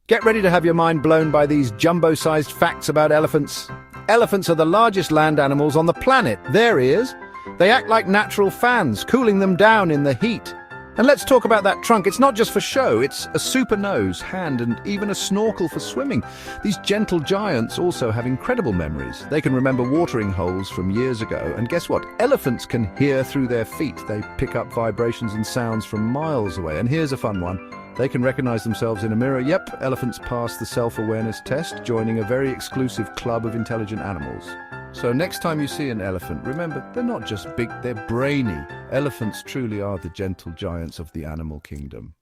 Get ready to have your mind blown by these jumbo-sized facts about elephants. Elephants are the largest land animals on the planet. Their ears, they act like natural fans, cooling them down in the heat. And let's talk about that trunk. It's not just for show, it's a super nose, hand, and even a snorkel for swimming. These gentle giants also have incredible memories. They can remember watering holes from years ago. And guess what? Elephants can hear through their feet. They pick up vibrations and sounds from miles away. And here's a fun one. They can recognize themselves in a mirror. Yep, elephants pass the self-awareness test, joining a very exclusive club of intelligent animals. So next time you see an elephant, remember, they're not just big, they're brainy. Elephants truly are the gentle giants of the animal kingdom.